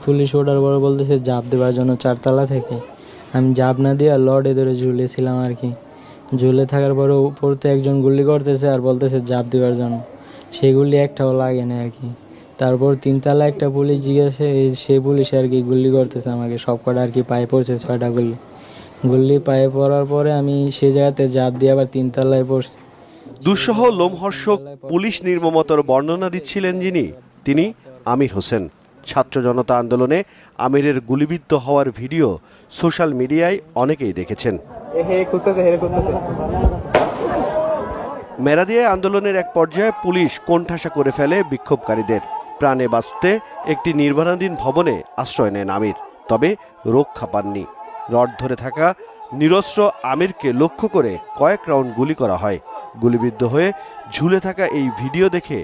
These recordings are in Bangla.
পুলিশ ওঠার পরে বলতেছে জাপ দেওয়ার জন্য 4 তলা থেকে। আমি জাপ না দিয়ে লড়ে ধরে ঝুলেছিলাম আর কি। ঝুলে থাকার পরে উপরতে একজন গুলি করতেছে আর বলতেছে জাপ দেওয়ার জন্য। সেই গুলি একটাও লাগে না আর কি। তারপর 3 তলা একটা পুলিশ জিজ্ঞাসা সেই পুলিশ আর কি গুলি করতেছে আমাকে, সব কটা আর কি পায়ে পড়ছে 6টা গুলি পায়ে পড়ার পরে আমি সেই জায়গাতে জাপ দিয়ে আবার 3 তলায় পড়ছি। দুঃসহ লোমহর্ষক পুলিশ নির্মমতার বর্ণনা দিচ্ছিলেন তিনি আমির হোসেন। ছাত্র জনতা আন্দোলনে আমিরের গুলিবিদ্ধ হওয়ার ভিডিও সোশ্যাল মিডিয়ায় অনেকেই দেখেছেন। মেরাদিয়ায় আন্দোলনের এক পর্যায়ে পুলিশ কোণঠাসা করে ফেলে বিক্ষোভকারীদের। প্রাণে বাঁচতে একটি নির্মাণাধীন ভবনে আশ্রয় নেন আমির, তবে রক্ষা পাননি। রড ধরে থাকা নিরস্ত্র আমিরকে লক্ষ্য করে কয়েক রাউন্ড গুলি করা হয়। গুলিবিদ্ধ হয়ে ঝুলে থাকা এই ভিডিও দেখে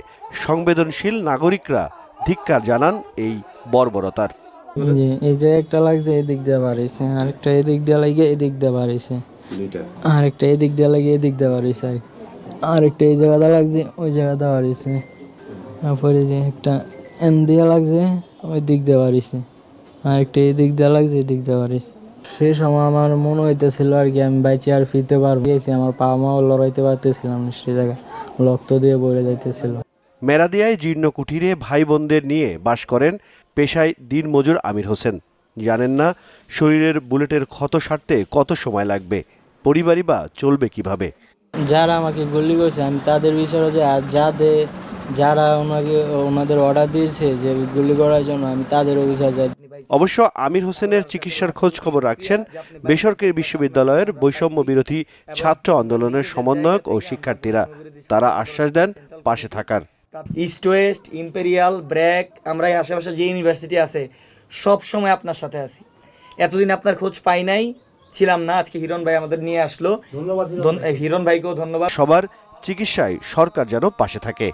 সংবেদনশীল নাগরিকরা ধিক্কার জানান এই বর্বরতার। এই যে একটা লাগছে এদিক দিয়ে বাড়িছে, আরেকটা এদিক দিয়ে লাগে এদিক দিয়ে বাড়িছে, আরেকটা এদিক দিয়ে লাগে এদিক দিয়ে বাড়িছে, আরেকটা এই জায়গাটা লাগছে ওই জায়গাটা বাড়িছে, তারপরে যে একটা এন দিয়ে লাগছে ওই দিক দিয়ে বাড়িছে, আরেকটা এদিক দিয়ে লাগছে এদিক দিয়ে বাড়িছে। সে সময় আমার মনে হইতেছিল আর কি আমি বাইচে আর ফিরতে পারবো। আমার পা মাও লড়াইতে পারতেছিলাম না, সে জায়গায় রক্ত দিয়ে ভরে যাইতেছিল। মেরাদিয়ায় জীর্ণ কুঠিরে ভাই বোনদের নিয়ে বাস করেন পেশায় দিনমজুর আমির হোসেন। জানেন না শরীরের বুলেটের ক্ষত সারতে কত সময় লাগবে, পরিবারই বা চলবে কিভাবে। যারা আমাকে গুলি করছে আমি তাদের বিষয়ে যে যারা ওনাদের অর্ডার দিয়েছে যে গুলি করার জন্য আমি তাদের অভিযোগ যাই। অবশ্য আমির হোসেনের চিকিৎসার খোঁজ খবর রাখছেন বেসরকারি বিশ্ববিদ্যালয়ের বৈষম্য বিরোধী ছাত্র আন্দোলনের সমন্বয়ক ও শিক্ষার্থীরা। তারা আশ্বাস দেন পাশে থাকার। ইস্ট ওয়েস্ট, ইম্পেরিয়াল, ব্র্যাক, আমরা এই আশেপাশে যে ইউনিভার্সিটি আছে সব সময় আপনার সাথে আছি। এতদিন আপনার খোঁজ পাই নাই, ছিলাম না, আজকে হিরণ ভাই আমাদের নিয়ে আসলো, হিরণ ভাইকেও ধন্যবাদ। সবার চিকিৎসায় সরকার যেন পাশে থাকে।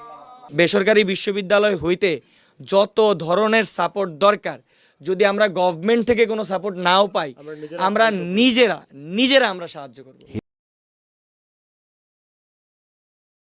বেসরকারি বিশ্ববিদ্যালয় হইতে যত ধরনের সাপোর্ট দরকার, যদি আমরা গভর্নমেন্ট থেকে কোনো সাপোর্ট নাও পাই, আমরা নিজেরা আমরা সাহায্য করব।